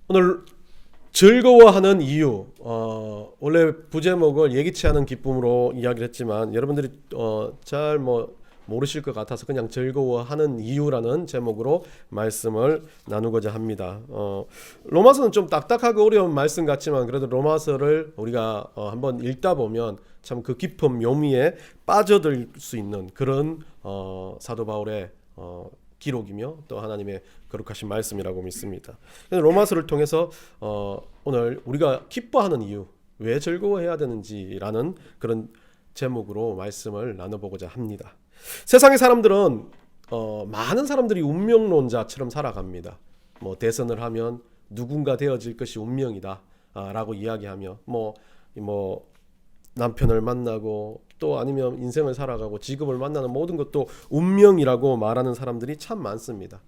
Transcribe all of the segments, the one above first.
오늘 즐거워하는 이유, 원래 부제목을 예기치 않은 기쁨으로 이야기를 했지만 여러분들이 잘 모르실 것 같아서 그냥 즐거워하는 이유라는 제목으로 말씀을 나누고자 합니다. 로마서는 좀 딱딱하고 어려운 말씀 같지만 그래도 로마서를 우리가 한번 읽다 보면 참 그 깊은 묘미에 빠져들 수 있는 그런 사도 바울의 기록이며 또 하나님의 거룩하신 말씀이라고 믿습니다. 로마서를 통해서 오늘 우리가 기뻐하는 이유, 왜 즐거워해야 되는지라는 그런 제목으로 말씀을 나눠보고자 합니다. 세상의 사람들은 많은 사람들이 운명론자처럼 살아갑니다. 대선을 하면 누군가 되어질 것이 운명이다 라고 이야기하며 남편을 만나고 또 아니면 인생을 살아가고 직업을 만나는 모든 것도 운명이라고 말하는 사람들이 참 많습니다.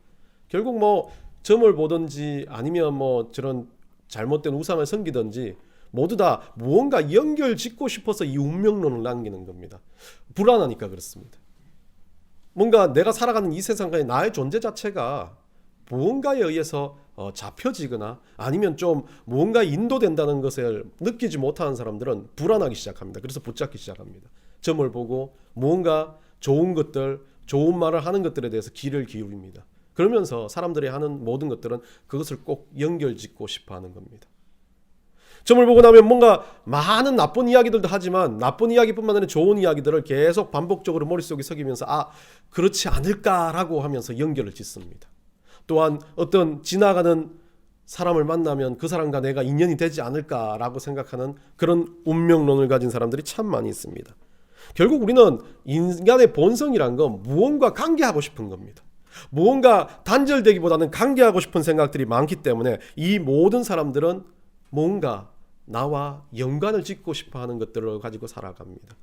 결국 점을 보든지 아니면 저런 잘못된 우상을 섬기든지 모두 다 무언가 연결 짓고 싶어서 이 운명론을 남기는 겁니다. 불안하니까 그렇습니다. 뭔가 내가 살아가는 이 세상에 나의 존재 자체가 무언가에 의해서 잡혀지거나 아니면 좀 무언가 인도된다는 것을 느끼지 못하는 사람들은 불안하기 시작합니다. 그래서 붙잡기 시작합니다. 점을 보고 무언가 좋은 것들, 좋은 말을 하는 것들에 대해서 귀를 기울입니다. 그러면서 사람들이 하는 모든 것들은 그것을 꼭 연결짓고 싶어 하는 겁니다. 점을 보고 나면 뭔가 많은 나쁜 이야기들도 하지만 나쁜 이야기뿐만 아니라 좋은 이야기들을 계속 반복적으로 머릿속에 새기면서 그렇지 않을까라고 하면서 연결을 짓습니다. 또한 어떤 지나가는 사람을 만나면 그 사람과 내가 인연이 되지 않을까라고 생각하는 그런 운명론을 가진 사람들이 참 많이 있습니다. 결국 우리는 인간의 본성이란 건 무언가 관계하고 싶은 겁니다. 무언가 단절되기보다는 관계하고 싶은 생각들이 많기 때문에 이 모든 사람들은 뭔가 나와 연관을 짓고 싶어 하는 것들을 가지고 살아갑니다.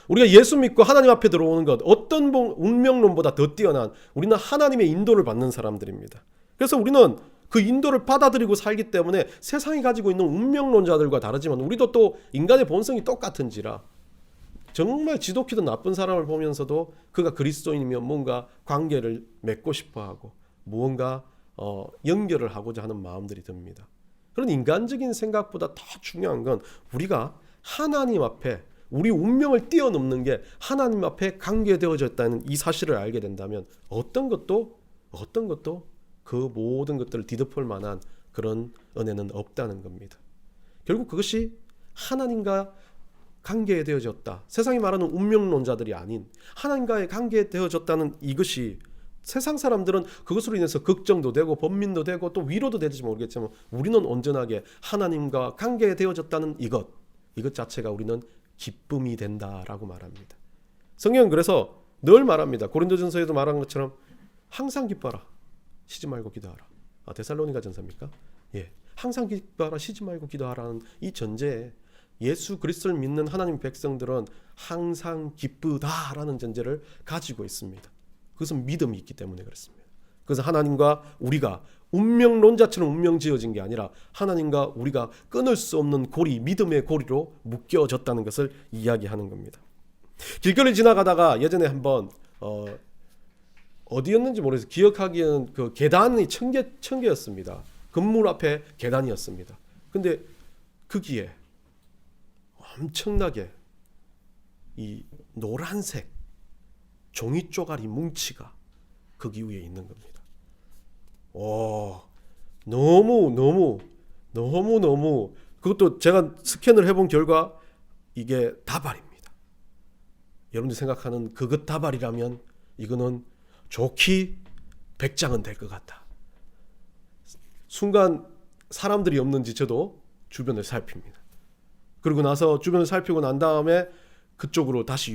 우리가 예수 믿고 하나님 앞에 들어오는 것, 어떤 운명론보다 더 뛰어난 우리는 하나님의 인도를 받는 사람들입니다. 그래서 우리는 그 인도를 받아들이고 살기 때문에 세상이 가지고 있는 운명론자들과 다르지만 우리도 또 인간의 본성이 똑같은지라 정말 지독히도 나쁜 사람을 보면서도 그가 그리스도인이면 뭔가 관계를 맺고 싶어하고 무언가 연결을 하고자 하는 마음들이 듭니다. 그런 인간적인 생각보다 더 중요한 건 우리가 하나님 앞에 우리 운명을 뛰어넘는 게 하나님 앞에 관계되어졌다는 이 사실을 알게 된다면 어떤 것도 그 모든 것들을 뒤덮을 만한 그런 은혜는 없다는 겁니다. 결국 그것이 하나님과 관계되어졌다. 세상이 말하는 운명론자들이 아닌 하나님과의 관계되어졌다는 이것이 세상 사람들은 그것으로 인해서 걱정도 되고 번민도 되고 또 위로도 될지 모르겠지만 우리는 온전하게 하나님과 관계되어졌다는 이것 자체가 우리는 기쁨이 된다라고 말합니다. 성경은 그래서 늘 말합니다. 고린도전서에도 말한 것처럼 항상 기뻐하라. 쉬지 말고 기도하라. 데살로니가 전서입니까? 예. 항상 기뻐하라. 쉬지 말고 기도하라는 이 전제에 예수 그리스도를 믿는 하나님 백성들은 항상 기쁘다라는 전제를 가지고 있습니다. 그것은 믿음이 있기 때문에 그렇습니다. 그래서 하나님과 우리가 운명론자처럼 운명 지어진 게 아니라 하나님과 우리가 끊을 수 없는 고리, 믿음의 고리로 묶여졌다는 것을 이야기하는 겁니다. 길거리 지나가다가 예전에 한번 어디였는지 모르겠어요. 기억하기에는 그 계단이 천개였습니다. 건물 앞에 계단이었습니다. 근데 거기에 엄청나게 이 노란색 종이 쪼가리 뭉치가 거기 위에 있는 겁니다. 너무 그것도 제가 스캔을 해본 결과 이게 다발입니다. 여러분들이 생각하는 그것 다발이라면 이거는 좋기 100장은 될 것 같다. 순간 사람들이 없는지 저도 주변을 살핍니다. 그리고 나서 주변을 살피고 난 다음에 그쪽으로 다시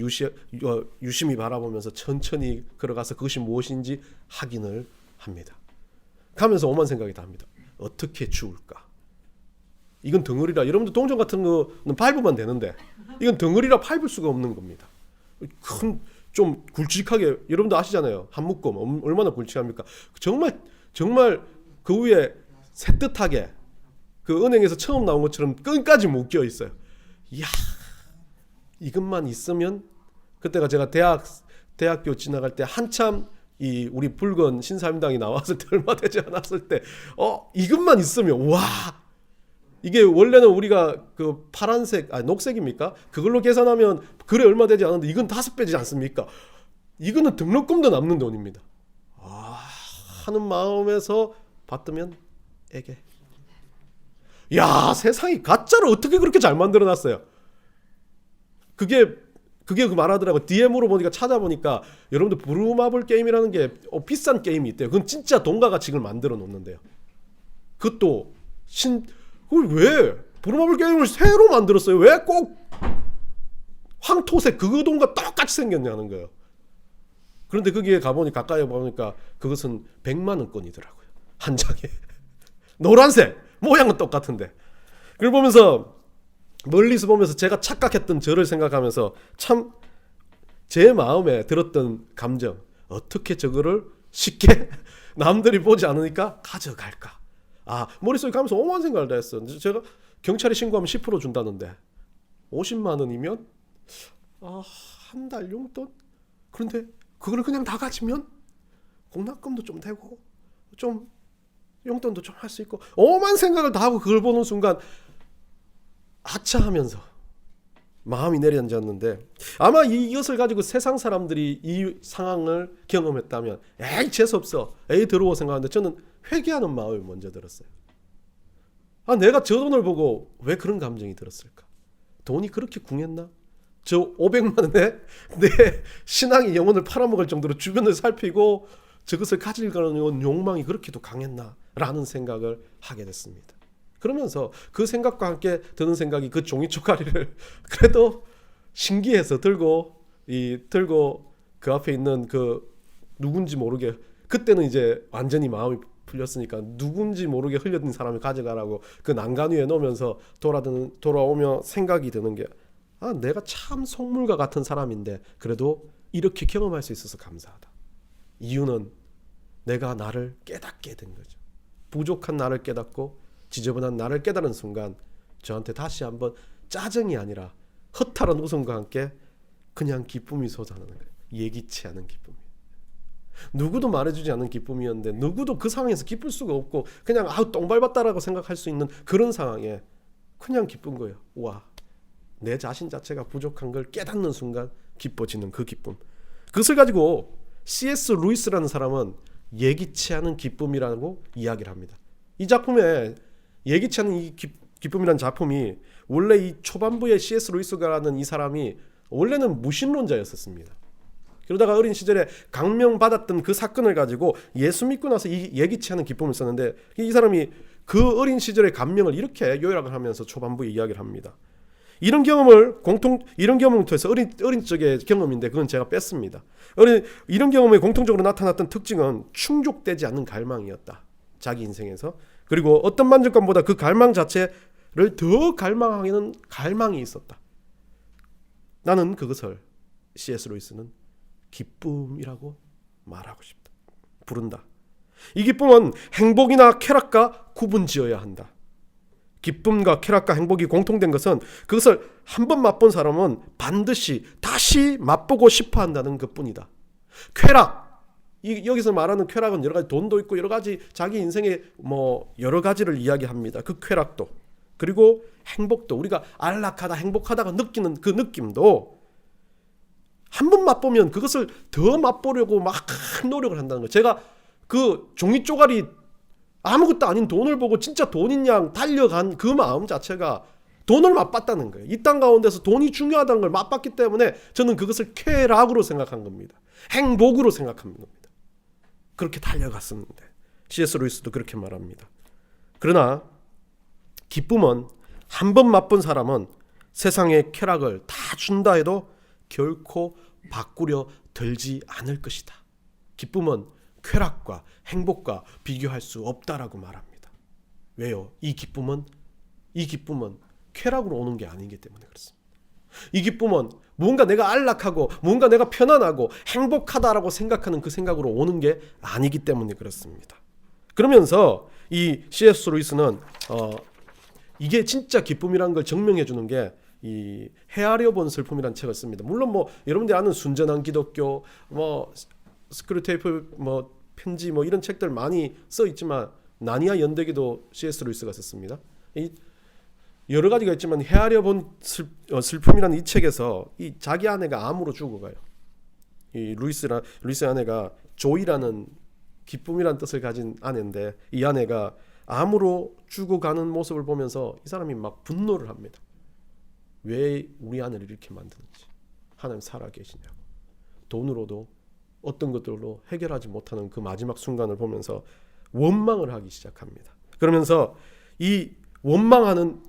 유심히 바라보면서 천천히 걸어가서 그것이 무엇인지 확인을 합니다. 가면서 오만 생각이 다 합니다. 어떻게 주울까? 이건 덩어리라. 여러분들 동전 같은 거는 밟으면 되는데 이건 덩어리라 밟을 수가 없는 겁니다. 좀 굵직하게 여러분들 아시잖아요. 한 묶음 얼마나 굵직합니까? 정말 그 위에 새뜻하게 그 은행에서 처음 나온 것처럼 끈까지 묶여 있어요. 이야, 이것만 있으면 그때가 제가 대학교 지나갈 때 한참 이 우리 붉은 신사임당이 나왔을 때 얼마 되지 않았을 때 이것만 있으면 와, 이게 원래는 우리가 그 파란색 녹색입니까? 그걸로 계산하면 그래 얼마 되지 않았는데 이건 5배지 않습니까? 이거는 등록금도 남는 돈입니다. 하는 마음에서 받으면 에게. 야, 세상이 가짜를 어떻게 그렇게 잘 만들어놨어요? 그게 그 말하더라고. DM으로 보니까 찾아보니까 여러분들 브루마블 게임이라는 게 비싼 게임이 있대요. 그건 진짜 돈과 가치를 만들어 놓는데요. 그것도 그걸 왜 브루마블 게임을 새로 만들었어요? 왜 꼭 황토색 그 돈과 똑같이 생겼냐는 거예요. 그런데 거기에 가까이 보니까 그것은 100만 원권이더라고요. 한 장에. 노란색 모양은 똑같은데. 그걸 보면서 멀리서 보면서 제가 착각했던 저를 생각하면서 참 제 마음에 들었던 감정, 어떻게 저거를 쉽게 남들이 보지 않으니까 가져갈까. 머릿속에 가면서 오만 생각을 다 했어. 제가 경찰에 신고하면 10% 준다는데 50만 원이면 한 달 용돈? 그런데 그걸 그냥 다 가지면 공납금도 좀 되고 좀 용돈도 좀 할 수 있고 오만 생각을 다 하고 그걸 보는 순간 하차하면서 마음이 내려앉았는데, 아마 이것을 가지고 세상 사람들이 이 상황을 경험했다면 에이 재수없어, 에이 더러워 생각하는데 저는 회개하는 마음이 먼저 들었어요. 내가 저 돈을 보고 왜 그런 감정이 들었을까? 돈이 그렇게 궁했나? 저 500만 원에 내 신앙의 영혼을 팔아먹을 정도로 주변을 살피고 저것을 가지려는 욕망이 그렇게도 강했나? 라는 생각을 하게 됐습니다. 그러면서 그 생각과 함께 드는 생각이 그 종이 쪼가리를 그래도 신기해서 들고 그 앞에 있는 그 누군지 모르게, 그때는 이제 완전히 마음이 풀렸으니까 누군지 모르게 흘려든 사람이 가져가라고 그 난간 위에 놓으면서 돌아오며 생각이 드는 게 내가 참 속물과 같은 사람인데 그래도 이렇게 경험할 수 있어서 감사하다. 이유는 내가 나를 깨닫게 된 거죠. 부족한 나를 깨닫고 지저분한 나를 깨달은 순간 저한테 다시 한번 짜증이 아니라 허탈한 웃음과 함께 그냥 기쁨이 솟아나는 거예요. 예기치 않은 기쁨이에요. 누구도 말해주지 않은 기쁨이었는데 누구도 그 상황에서 기쁠 수가 없고 그냥 똥 밟았다라고 생각할 수 있는 그런 상황에 그냥 기쁜 거예요. 와, 내 자신 자체가 부족한 걸 깨닫는 순간 기뻐지는 그 기쁨. 그것을 가지고 C.S. 루이스라는 사람은 예기치 않은 기쁨이라고 이야기를 합니다. 이 작품에 예기치 않은 이 기쁨이라는 작품이 원래 이 초반부에 C.S. 루이스가라는 이 사람이 원래는 무신론자였었습니다. 그러다가 어린 시절에 강명받았던 그 사건을 가지고 예수 믿고 나서 이 예기치 않은 기쁨을 썼는데 이 사람이 그 어린 시절의 감명을 이렇게 요약을 하면서 초반부에 이야기를 합니다. 이런 경험을 통해서 어린 적의 경험인데 그건 제가 뺐습니다. 이런 경험에 공통적으로 나타났던 특징은 충족되지 않는 갈망이었다. 자기 인생에서. 그리고 어떤 만족감보다 그 갈망 자체를 더 갈망하기는 갈망이 있었다. 나는 그것을 C.S. 루이스는 기쁨이라고 말하고 싶다. 부른다. 이 기쁨은 행복이나 쾌락과 구분지어야 한다. 기쁨과 쾌락과 행복이 공통된 것은 그것을 한번 맛본 사람은 반드시 다시 맛보고 싶어 한다는 것뿐이다. 쾌락, 여기서 말하는 쾌락은 여러 가지 돈도 있고 여러 가지 자기 인생의 여러 가지를 이야기합니다. 그 쾌락도. 그리고 행복도, 우리가 안락하다 행복하다가 느끼는 그 느낌도 한 번 맛보면 그것을 더 맛보려고 막 노력을 한다는 거예요. 제가 그 종이 쪼가리 아무것도 아닌 돈을 보고 진짜 돈인 양 달려간 그 마음 자체가 돈을 맛봤다는 거예요. 이 땅 가운데서 돈이 중요하다는 걸 맛봤기 때문에 저는 그것을 쾌락으로 생각한 겁니다. 행복으로 생각한 겁니다. 그렇게 달려갔었는데 C.S. 루이스도 그렇게 말합니다. 그러나 기쁨은 한 번 맛본 사람은 세상의 쾌락을 다 준다 해도 결코 바꾸려 들지 않을 것이다. 기쁨은 쾌락과 행복과 비교할 수 없다라고 말합니다. 왜요? 이 기쁨은 쾌락으로 오는 게 아니기 때문에 그렇습니다. 이 기쁨은 뭔가 내가 안락하고 뭔가 내가 편안하고 행복하다라고 생각하는 그 생각으로 오는 게 아니기 때문에 그렇습니다. 그러면서 이 C.S. 루이스는 이게 진짜 기쁨이라는 걸 증명해 주는 게 이 헤아려 본 슬픔이라는 책을 씁니다. 물론 여러분들이 아는 순전한 기독교, 스크류테이프 뭐 편지 뭐 이런 책들 많이 써 있지만 나니아 연대기도 C.S. 루이스가 썼습니다. 이 여러 가지가 있지만 헤아려 본 슬픔이라는 이 책에서 이 자기 아내가 암으로 죽어가요. 이 루이스의 아내가 조이라는 기쁨이라는 뜻을 가진 아내인데 이 아내가 암으로 죽어가는 모습을 보면서 이 사람이 막 분노를 합니다. 왜 우리 아내를 이렇게 만드는지. 하나님 살아 계시냐고. 돈으로도 어떤 것들로 해결하지 못하는 그 마지막 순간을 보면서 원망을 하기 시작합니다. 그러면서 이 원망하는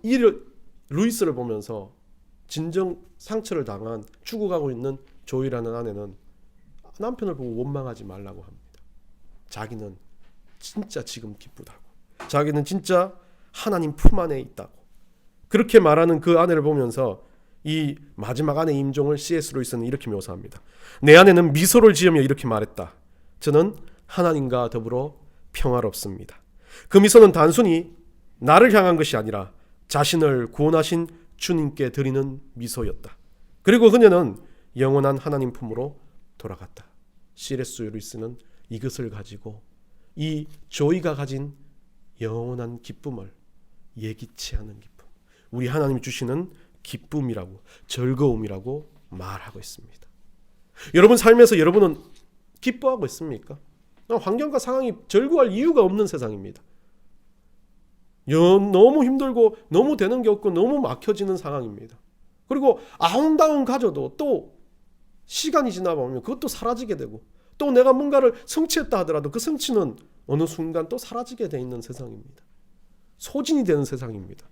루이스를 보면서 진정 상처를 당한 죽어가고 있는 조이라는 아내는 남편을 보고 원망하지 말라고 합니다. 자기는 진짜 지금 기쁘다고. 자기는 진짜 하나님 품 안에 있다고. 그렇게 말하는 그 아내를 보면서 이 마지막 아내 임종을 C.S. 루이스는 이렇게 묘사합니다. 내 아내는 미소를 지으며 이렇게 말했다. 저는 하나님과 더불어 평화롭습니다. 그 미소는 단순히 나를 향한 것이 아니라 자신을 구원하신 주님께 드리는 미소였다. 그리고 그녀는 영원한 하나님 품으로 돌아갔다. C.S. 루이스는 이것을 가지고 이 조이가 가진 영원한 기쁨을 예기치 않은 기쁨, 우리 하나님이 주시는 기쁨이라고, 즐거움이라고 말하고 있습니다. 여러분 삶에서 여러분은 기뻐하고 있습니까? 환경과 상황이 즐거워할 이유가 없는 세상입니다. 너무 힘들고 너무 되는 게 없고 너무 막혀지는 상황입니다. 그리고 아웅다웅 가져도 또 시간이 지나 보면 그것도 사라지게 되고, 또 내가 뭔가를 성취했다 하더라도 그 성취는 어느 순간 또 사라지게 돼 있는 세상입니다. 소진이 되는 세상입니다.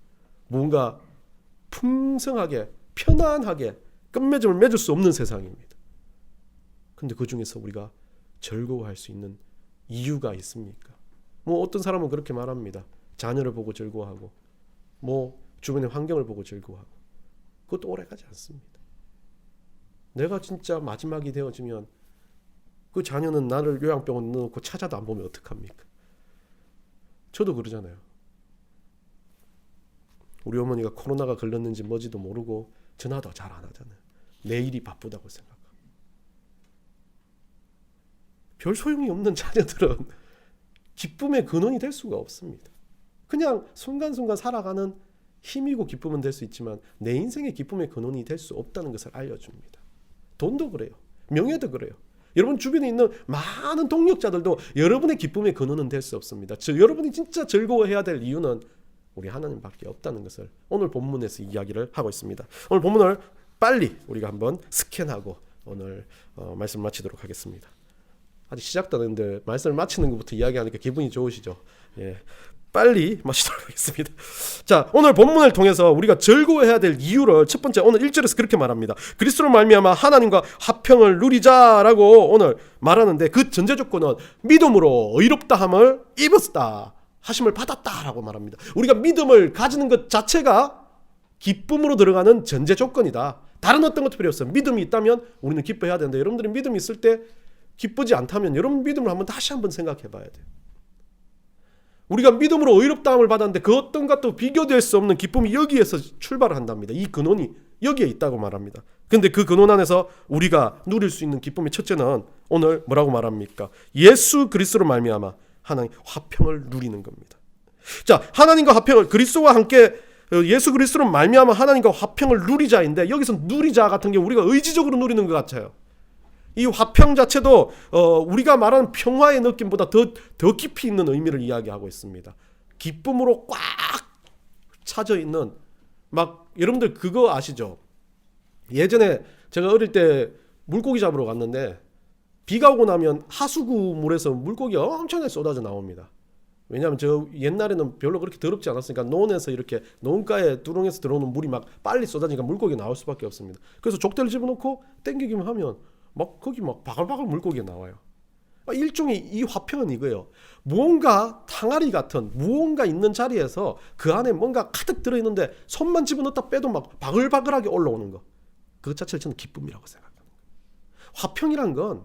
뭔가 풍성하게 편안하게 끝맺음을 맺을 수 없는 세상입니다. 근데 그 중에서 우리가 즐거워할 수 있는 이유가 있습니까? 뭐 어떤 사람은 그렇게 말합니다. 자녀를 보고 즐거워하고, 뭐 주변의 환경을 보고 즐거워하고. 그것도 오래가지 않습니다. 내가 진짜 마지막이 되어지면 그 자녀는 나를 요양병원 넣어놓고 찾아도 안 보면 어떡합니까? 저도 그러잖아요. 우리 어머니가 코로나가 걸렸는지 뭔지도 모르고 전화도 잘 안 하잖아요. 내일이 바쁘다고 생각하고. 별 소용이 없는 자녀들은 기쁨의 근원이 될 수가 없습니다. 그냥 순간순간 살아가는 힘이고 기쁨은 될 수 있지만 내 인생의 기쁨의 근원이 될 수 없다는 것을 알려줍니다. 돈도 그래요. 명예도 그래요. 여러분 주변에 있는 많은 동력자들도 여러분의 기쁨의 근원은 될 수 없습니다. 여러분이 진짜 즐거워해야 될 이유는 우리 하나님밖에 없다는 것을 오늘 본문에서 이야기를 하고 있습니다. 오늘 본문을 빨리 우리가 한번 스캔하고 오늘 말씀 마치도록 하겠습니다. 아직 시작도 안 했는데 말씀을 마치는 것부터 이야기하니까 기분이 좋으시죠? 예, 빨리 마치도록 하겠습니다. 자, 오늘 본문을 통해서 우리가 즐거워해야 될 이유를 첫 번째 오늘 1절에서 그렇게 말합니다. 그리스도로 말미암아 하나님과 화평을 누리자라고 오늘 말하는데 그 전제 조건은 믿음으로 의롭다함을 입었다, 하심을 받았다라고 말합니다. 우리가 믿음을 가지는 것 자체가 기쁨으로 들어가는 전제 조건이다. 다른 어떤 것도 필요 없어요. 믿음이 있다면 우리는 기뻐해야 되는데 여러분들이 믿음이 있을 때 기쁘지 않다면 여러분 믿음을 다시 한번 생각해 봐야 돼요. 우리가 믿음으로 의롭다함을 받았는데 그 어떤 것도 비교될 수 없는 기쁨이 여기에서 출발을 한답니다. 이 근원이 여기에 있다고 말합니다. 근데 그 근원 안에서 우리가 누릴 수 있는 기쁨의 첫째는 오늘 뭐라고 말합니까? 예수 그리스도로 말미암아 하나님 화평을 누리는 겁니다. 자, 하나님과 화평을 그리스도와 함께 예수 그리스도로 말미암아 하나님과 화평을 누리자인데 여기서 누리자 같은 게 우리가 의지적으로 누리는 것 같아요. 이 화평 자체도 우리가 말하는 평화의 느낌보다 더 깊이 있는 의미를 이야기하고 있습니다. 기쁨으로 꽉 차져 있는, 막 여러분들 그거 아시죠? 예전에 제가 어릴 때 물고기 잡으러 갔는데 비가 오고 나면 하수구 물에서 물고기가 엄청나게 쏟아져 나옵니다. 왜냐하면 저 옛날에는 별로 그렇게 더럽지 않았으니까 논에서 이렇게 논가에 뚜렁에서 들어오는 물이 막 빨리 쏟아지니까 물고기가 나올 수밖에 없습니다. 그래서 족대를 집어넣고 땡기기만 하면 막 거기 막 바글바글 물고기가 나와요. 일종의 이 화평은 이거예요. 무언가 탕아리 같은 무언가 있는 자리에서 그 안에 뭔가 가득 들어있는데 손만 집어넣다 빼도 막 바글바글하게 올라오는 거. 그것 자체를 저는 기쁨이라고 생각합니다. 화평이란 건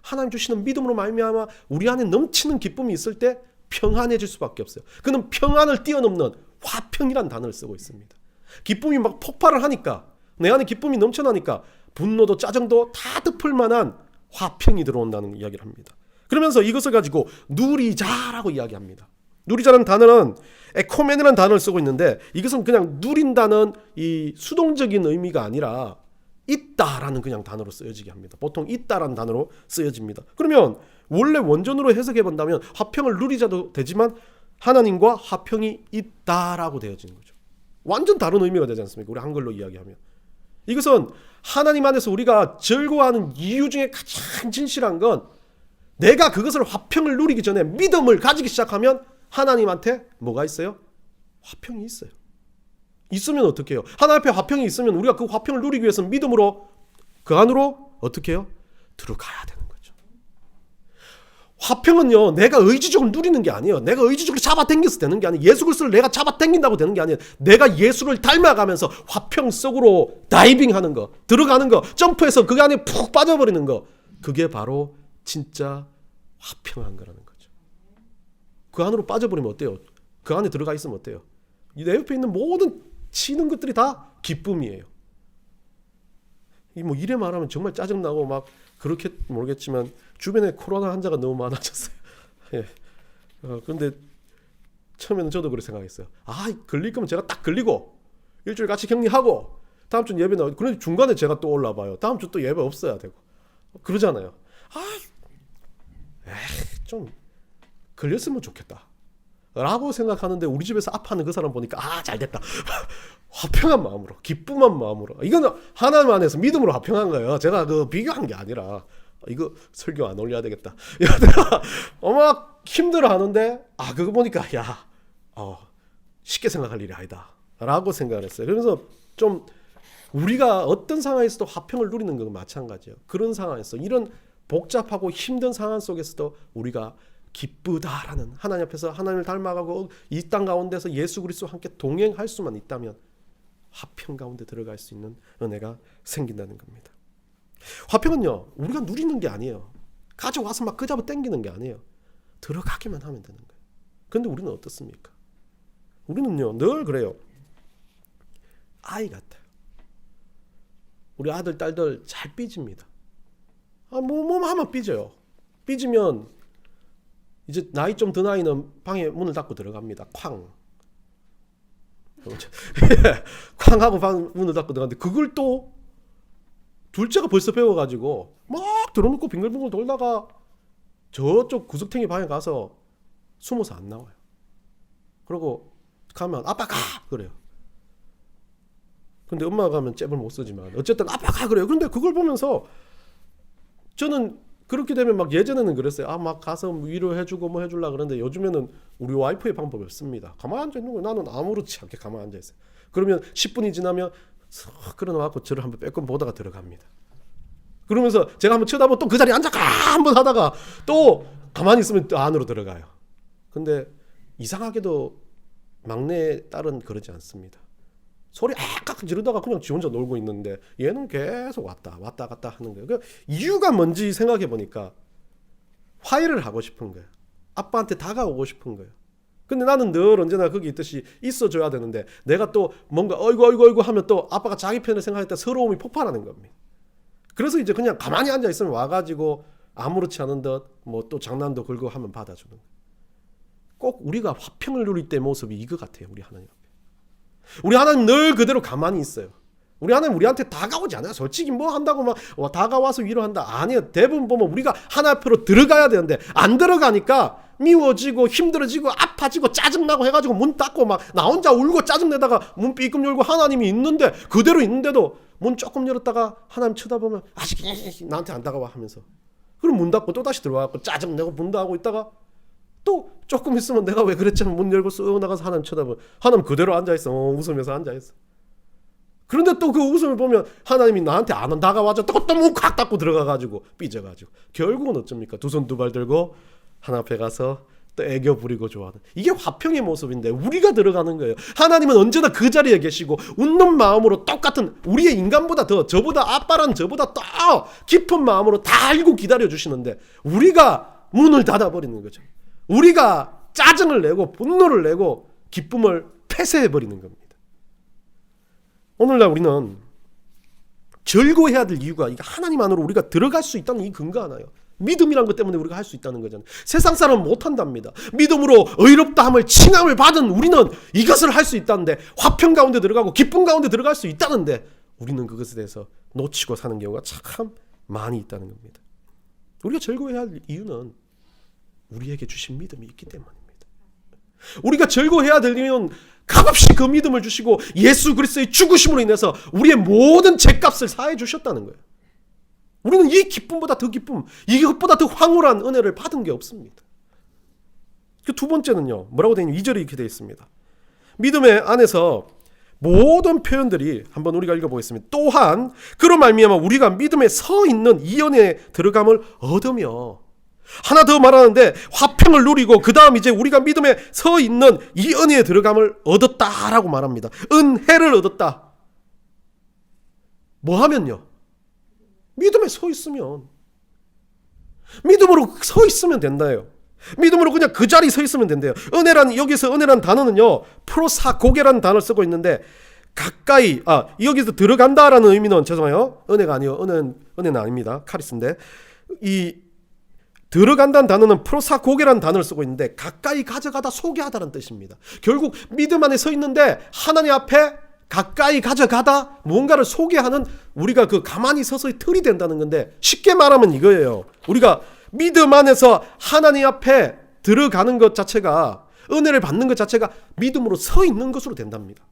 하나님 주시는 믿음으로 말미암아 우리 안에 넘치는 기쁨이 있을 때 평안해질 수밖에 없어요. 그는 평안을 뛰어넘는 화평이란 단어를 쓰고 있습니다. 기쁨이 막 폭발을 하니까, 내 안에 기쁨이 넘쳐나니까 분노도 짜증도 다 덮을 만한 화평이 들어온다는 이야기를 합니다. 그러면서 이것을 가지고 누리자라고 이야기합니다. 누리자라는 단어는 에코멘이라는 단어를 쓰고 있는데 이것은 그냥 누린다는 이 수동적인 의미가 아니라 있다라는 그냥 단어로 쓰여지게 합니다. 보통 있다라는 단어로 쓰여집니다. 그러면 원래 원전으로 해석해 본다면 화평을 누리자도 되지만 하나님과 화평이 있다라고 되어지는 거죠. 완전 다른 의미가 되지 않습니까? 우리 한글로 이야기하면. 이것은 하나님 안에서 우리가 즐거워하는 이유 중에 가장 진실한 건 내가 그것을 화평을 누리기 전에 믿음을 가지기 시작하면 하나님한테 뭐가 있어요? 화평이 있어요. 있으면 어떻게 해요? 하나님 앞에 화평이 있으면 우리가 그 화평을 누리기 위해서는 믿음으로 그 안으로 어떻게 해요? 들어가야 되는 거죠. 화평은요, 내가 의지적으로 누리는 게 아니에요. 내가 의지적으로 잡아당겨서 되는 게 아니에요. 예수 그리스도를 내가 잡아당긴다고 되는 게 아니에요. 내가 예수를 닮아가면서 화평 속으로 다이빙하는 거, 들어가는 거, 점프해서 그 안에 푹 빠져버리는 거, 그게 바로 진짜 화평한 거라는 거죠. 그 안으로 빠져버리면 어때요? 그 안에 들어가 있으면 어때요? 내 옆에 있는 모든 치는 것들이 다 기쁨이에요. 뭐 이래 말하면 정말 짜증나고 막 그렇게 모르겠지만 주변에 코로나 환자가 너무 많아졌어요. 예. 그런데 처음에는 저도 그렇게 생각했어요. 걸릴 거면 제가 딱 걸리고 일주일 같이 격리하고 다음 주는 예배 나오고, 그런데 중간에 제가 또 올라봐요. 다음 주 또 예배 없어야 되고 그러잖아요. 좀 걸렸으면 좋겠다 라고 생각하는데 우리 집에서 아파하는 그 사람 보니까 잘됐다. 화평한 마음으로, 기쁨한 마음으로. 이건 하나님 안에서 믿음으로 화평한 거예요. 제가 비교한 게 아니라. 이거 설교 안 올려야 되겠다. 얘들아 막 힘들어 하는데 그거 보니까 쉽게 생각할 일이 아니다 라고 생각을 했어요. 그래서 좀 우리가 어떤 상황에서도 화평을 누리는 건 마찬가지예요. 그런 상황에서 이런 복잡하고 힘든 상황 속에서도 우리가 기쁘다라는, 하나님 앞에서 하나님을 닮아가고 이 땅 가운데서 예수 그리스도와 함께 동행할 수만 있다면 화평 가운데 들어갈 수 있는 은혜가 생긴다는 겁니다. 화평은요, 우리가 누리는 게 아니에요. 가져와서 막 끄잡아 당기는 게 아니에요. 들어가기만 하면 되는 거예요. 그런데 우리는 어떻습니까? 우리는요 늘 그래요. 아이 같아요. 우리 아들 딸들 잘 삐집니다. 뭐 하면 삐져요. 삐지면 이제 나이 좀 든 아이는 방에 문을 닫고 들어갑니다. 쾅 하고 방 문을 닫고 들어가는데 그걸 또 둘째가 벌써 배워가지고 막 들어놓고 빙글빙글 돌다가 저쪽 구석탱이 방에 가서 숨어서 안 나와요. 그리고 가면 아빠 가! 그래요. 근데 엄마가 가면 잽을 못 쓰지만 어쨌든 아빠 가! 그래요. 그런데 그걸 보면서 저는 그렇게 되면 막 예전에는 그랬어요. 막 가서 위로해주고 뭐 해주려고 그러는데 요즘에는 우리 와이프의 방법이 없습니다. 가만히 앉아있는 거예요. 나는 아무렇지 않게 가만히 앉아있어요. 그러면 10분이 지나면 싹 끌어나와서 저를 한번 빼꼼 보다가 들어갑니다. 그러면서 제가 한번 쳐다보면 또 그 자리에 앉아가 한번 하다가 또 가만히 있으면 또 안으로 들어가요. 근데 이상하게도 막내 딸은 그러지 않습니다. 소리 깍깍 지르다가 그냥 지 혼자 놀고 있는데 얘는 계속 왔다 갔다 하는 거예요. 그 이유가 뭔지 생각해 보니까 화해를 하고 싶은 거예요. 아빠한테 다가오고 싶은 거예요. 근데 나는 늘 언제나 거기 있듯이 있어줘야 되는데 내가 또 뭔가 어이구 하면 또 아빠가 자기 편을 생각할 때 서러움이 폭발하는 겁니다. 그래서 이제 그냥 가만히 앉아 있으면 와가지고 아무렇지 않은 듯 뭐 또 장난도 걸고 하면 받아주는 거예요. 꼭 우리가 화평을 누릴 때 모습이 이거 같아요. 우리 하나님 앞에. 우리 하나님 늘 그대로 가만히 있어요. 우리 하나님 우리한테 다가오지 않아요. 솔직히 뭐 한다고 막 다가와서 위로한다. 아니에요. 대부분 보면 우리가 하나님 앞으로 들어가야 되는데 안 들어가니까 미워지고 힘들어지고 아파지고 짜증나고 해가지고 문 닫고 막 나 혼자 울고 짜증내다가 문 삐끔 열고 하나님이 있는데 그대로 있는데도 문 조금 열었다가 하나님 쳐다보면 아직 나한테 안 다가와 하면서 그럼 문 닫고 또 다시 들어와갖고 짜증내고 분다하고 있다가 또 조금 있으면 내가 왜 그랬잖아 문 열고 쓱 나가서 하나님 쳐다보면 하나님 그대로 앉아있어. 웃으면서 앉아있어. 그런데 또 그 웃음을 보면 하나님이 나한테 안 다가와줘 또 문 콱 닫고 들어가가지고 삐져가지고 결국은 어쩝니까? 두 손 두 발 들고 하나 앞에 가서 또 애교 부리고 좋아하는 이게 화평의 모습인데 우리가 들어가는 거예요. 하나님은 언제나 그 자리에 계시고 웃는 마음으로 똑같은 우리의 인간보다 더 저보다 아빠란 저보다 더 깊은 마음으로 다 알고 기다려주시는데 우리가 문을 닫아버리는 거죠. 우리가 짜증을 내고 분노를 내고 기쁨을 폐쇄해버리는 겁니다. 오늘날 우리는 절거해야 될 이유가 이게 하나님 안으로 우리가 들어갈 수 있다는 이 근거 하나요. 믿음이란 것 때문에 우리가 할 수 있다는 거잖아요. 세상 사람은 못한답니다. 믿음으로 의롭다함을 칭함을 받은 우리는 이것을 할 수 있다는데, 화평 가운데 들어가고 기쁨 가운데 들어갈 수 있다는데 우리는 그것에 대해서 놓치고 사는 경우가 참 많이 있다는 겁니다. 우리가 즐거워해야 할 이유는 우리에게 주신 믿음이 있기 때문입니다. 우리가 즐거워해야 될 이유는 값없이 그 믿음을 주시고 예수 그리스도의 죽으심으로 인해서 우리의 모든 죄값을 사해 주셨다는 거예요. 우리는 이 기쁨보다 더 기쁨, 이것보다 더 황홀한 은혜를 받은 게 없습니다. 그 두 번째는요, 뭐라고 되어 있냐면 2절에 이렇게 되어 있습니다. 믿음의 안에서 모든 표현들이 한번 우리가 읽어보겠습니다. 또한 그로 말미암아 우리가 믿음에 서 있는 이 은혜에 들어감을 얻으며, 하나 더 말하는데 화평을 누리고 그 다음 이제 우리가 믿음에 서 있는 이 은혜에 들어감을 얻었다라고 말합니다. 은혜를 얻었다. 뭐 하면요? 믿음에 서 있으면, 믿음으로 서 있으면 된다요. 믿음으로 그냥 그 자리에 서 있으면 된대요. 여기서 은혜란 단어는요, 프로사고게라는 단어를 쓰고 있는데, 가까이, 여기서 들어간다라는 의미는, 죄송해요, 은혜가 아니요, 은혜는 아닙니다. 카리스인데, 이 들어간다는 단어는 프로사고게라는 단어를 쓰고 있는데, 가까이 가져가다 소개하다라는 뜻입니다. 결국 믿음 안에 서 있는데 하나님 앞에 가까이 가져가다 무언가를 소개하는, 우리가 그 가만히 서서히 틀이 된다는 건데, 쉽게 말하면 이거예요. 우리가 믿음 안에서 하나님 앞에 들어가는 것 자체가, 은혜를 받는 것 자체가 믿음으로 서 있는 것으로 된답니다.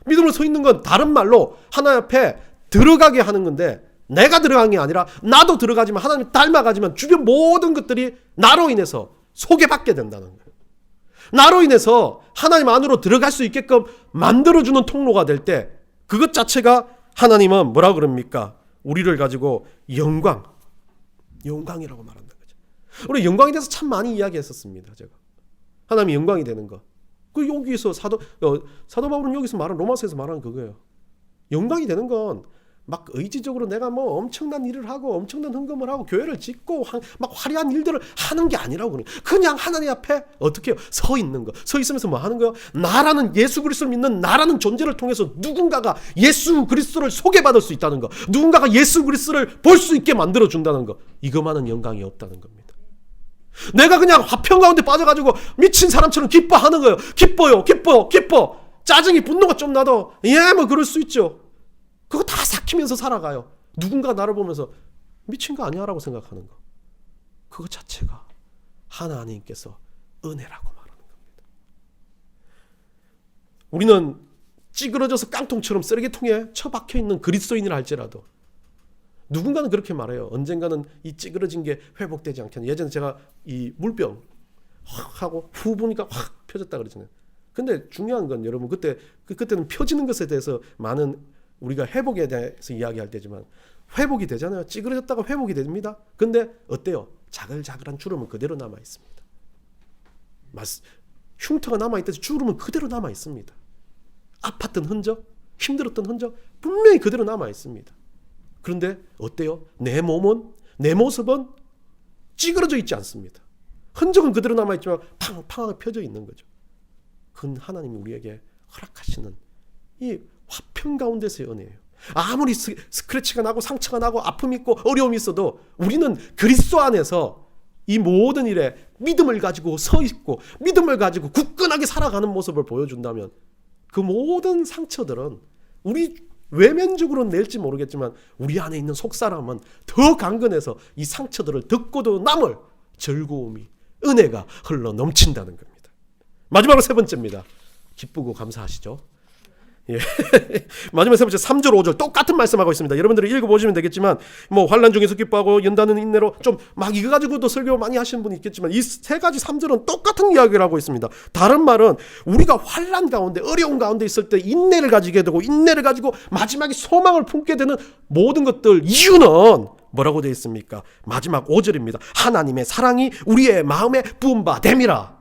믿음으로 서 있는 건 다른 말로 하나님 앞에 들어가게 하는 건데, 내가 들어간 게 아니라 나도 들어가지만, 하나님 닮아가지만 주변 모든 것들이 나로 인해서 소개받게 된다는 거예요. 나로 인해서 하나님 안으로 들어갈 수 있게끔 만들어주는 통로가 될 때, 그것 자체가 하나님은 뭐라 그럽니까? 우리를 가지고 영광이라고 말한다는 거죠. 우리 영광에 대해서 참 많이 이야기했었습니다. 제가 하나님이 영광이 되는 거. 그 여기서 사도 바울은 여기서 말한, 로마서에서 말하는 그거예요. 영광이 되는 건 막 의지적으로 내가 뭐 엄청난 일을 하고 엄청난 헌금을 하고 교회를 짓고 막 화려한 일들을 하는 게 아니라고. 그냥 하나님 앞에 어떻게 해요? 서 있는 거. 서 있으면서 뭐 하는 거예요? 나라는, 예수 그리스도를 믿는 나라는 존재를 통해서 누군가가 예수 그리스도를 소개받을 수 있다는 거, 누군가가 예수 그리스도를 볼 수 있게 만들어준다는 거, 이것만은 영광이 없다는 겁니다. 내가 그냥 화평 가운데 빠져가지고 미친 사람처럼 기뻐하는 거예요. 기뻐. 짜증이, 분노가 좀 나도 뭐 그럴 수 있죠. 그거 다 삭히면서 살아가요. 누군가 나를 보면서 미친 거 아니야? 라고 생각하는 거. 그거 자체가 하나님께서 은혜라고 말하는 겁니다. 우리는 찌그러져서 깡통처럼 쓰레기통에 처박혀 있는 그리스도인이라 할지라도, 누군가는 그렇게 말해요. 언젠가는 이 찌그러진 게 회복되지 않겠냐. 예전에 제가 이 물병 확 하고 후 보니까 확 펴졌다 그러잖아요. 근데 중요한 건, 여러분, 그때는 펴지는 것에 대해서 많은, 우리가 회복에 대해서 이야기할 때지만 회복이 되잖아요. 찌그러졌다가 회복이 됩니다. 근데 어때요? 자글자글한 주름은 그대로 남아 있습니다. 흉터가 남아 있듯이 주름은 그대로 남아 있습니다. 아팠던 흔적, 힘들었던 흔적 분명히 그대로 남아 있습니다. 그런데 어때요? 내 몸은, 내 모습은 찌그러져 있지 않습니다. 흔적은 그대로 남아 있지만 팡팡하게 펴져 있는 거죠. 그건 하나님이 우리에게 허락하시는 이 화평 가운데서의 은혜예요. 아무리 스크래치가 나고 상처가 나고 아픔이 있고 어려움이 있어도 우리는 그리스도 안에서 이 모든 일에 믿음을 가지고 서 있고 믿음을 가지고 굳건하게 살아가는 모습을 보여준다면, 그 모든 상처들은 우리 외면적으로는 낼지 모르겠지만 우리 안에 있는 속사람은 더 강건해서 이 상처들을 덮고도 남을 즐거움이, 은혜가 흘러 넘친다는 겁니다. 마지막으로 세 번째입니다. 기쁘고 감사하시죠? 예. 마지막 세 번째 3절 5절 똑같은 말씀하고 있습니다. 여러분들이 읽어보시면 되겠지만, 뭐 환난 중에서 기뻐하고 연단은 인내로, 좀 막 이거 가지고도 설교 많이 하시는 분이 있겠지만, 이 세 가지 3절은 똑같은 이야기를 하고 있습니다. 다른 말은 우리가 환난 가운데, 어려운 가운데 있을 때 인내를 가지게 되고, 인내를 가지고 마지막에 소망을 품게 되는 모든 것들, 이유는 뭐라고 되어 있습니까? 마지막 5절입니다. 하나님의 사랑이 우리의 마음에 부은 바 됨이라.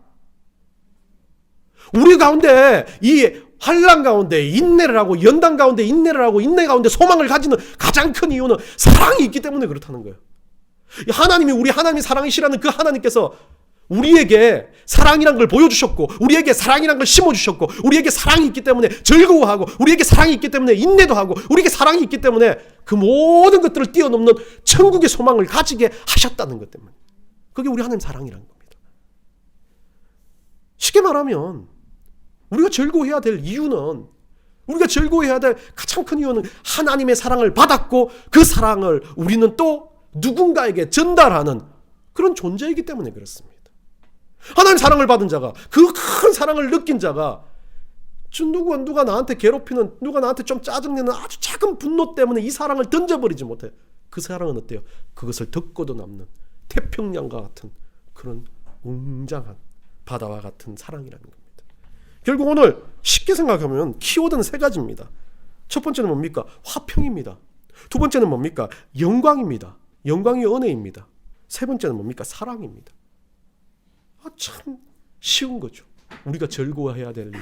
우리 가운데 이 환난 가운데 인내를 하고, 연단 가운데 인내를 하고, 인내 가운데 소망을 가지는 가장 큰 이유는 사랑이 있기 때문에 그렇다는 거예요. 하나님이, 우리 하나님이 사랑이시라는 그 하나님께서 우리에게 사랑이란 걸 보여주셨고, 우리에게 사랑이란 걸 심어주셨고, 우리에게 사랑이 있기 때문에 즐거워하고, 우리에게 사랑이 있기 때문에 인내도 하고, 우리에게 사랑이 있기 때문에 그 모든 것들을 뛰어넘는 천국의 소망을 가지게 하셨다는 것 때문에. 그게 우리 하나님 사랑이라는 겁니다. 쉽게 말하면 우리가 즐거워해야 될 이유는, 우리가 즐거워해야 될 가장 큰 이유는 하나님의 사랑을 받았고 그 사랑을 우리는 또 누군가에게 전달하는 그런 존재이기 때문에 그렇습니다. 하나님 사랑을 받은 자가, 그 큰 사랑을 느낀 자가 누가 나한테 괴롭히는, 누가 나한테 좀 짜증내는 아주 작은 분노 때문에 이 사랑을 던져버리지 못해. 그 사랑은 어때요? 그것을 듣고도 남는 태평양과 같은 그런 웅장한 바다와 같은 사랑이라는 겁니다. 결국 오늘 쉽게 생각하면 키워드는 세 가지입니다. 첫 번째는 뭡니까? 화평입니다. 두 번째는 뭡니까? 영광입니다. 영광이 은혜입니다. 세 번째는 뭡니까? 사랑입니다. 참 쉬운 거죠. 우리가 즐거워해야 될 이유,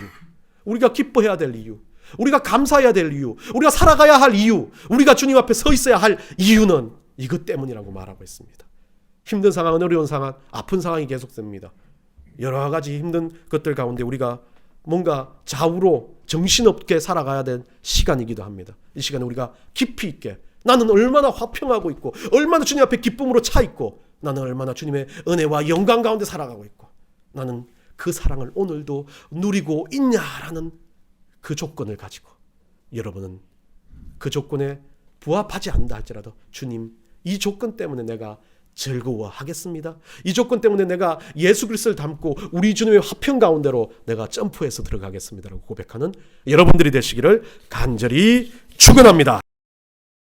우리가 기뻐해야 될 이유, 우리가 감사해야 될 이유, 우리가 살아가야 할 이유, 우리가 주님 앞에 서 있어야 할 이유는 이것 때문이라고 말하고 있습니다. 힘든 상황, 어려운 상황, 아픈 상황이 계속됩니다. 여러 가지 힘든 것들 가운데 우리가 뭔가 좌우로 정신없게 살아가야 될 시간이기도 합니다. 이 시간에 우리가 깊이 있게, 나는 얼마나 화평하고 있고, 얼마나 주님 앞에 기쁨으로 차 있고, 나는 얼마나 주님의 은혜와 영광 가운데 살아가고 있고, 나는 그 사랑을 오늘도 누리고 있냐라는 그 조건을 가지고, 여러분은 그 조건에 부합하지 않는다 할지라도 주님, 이 조건 때문에 내가 즐거워하겠습니다. 이 조건 때문에 내가 예수 그리스도를 닮고 우리 주님의 화평 가운데로 내가 점프해서 들어가겠습니다라고 고백하는 여러분들이 되시기를 간절히 축원합니다.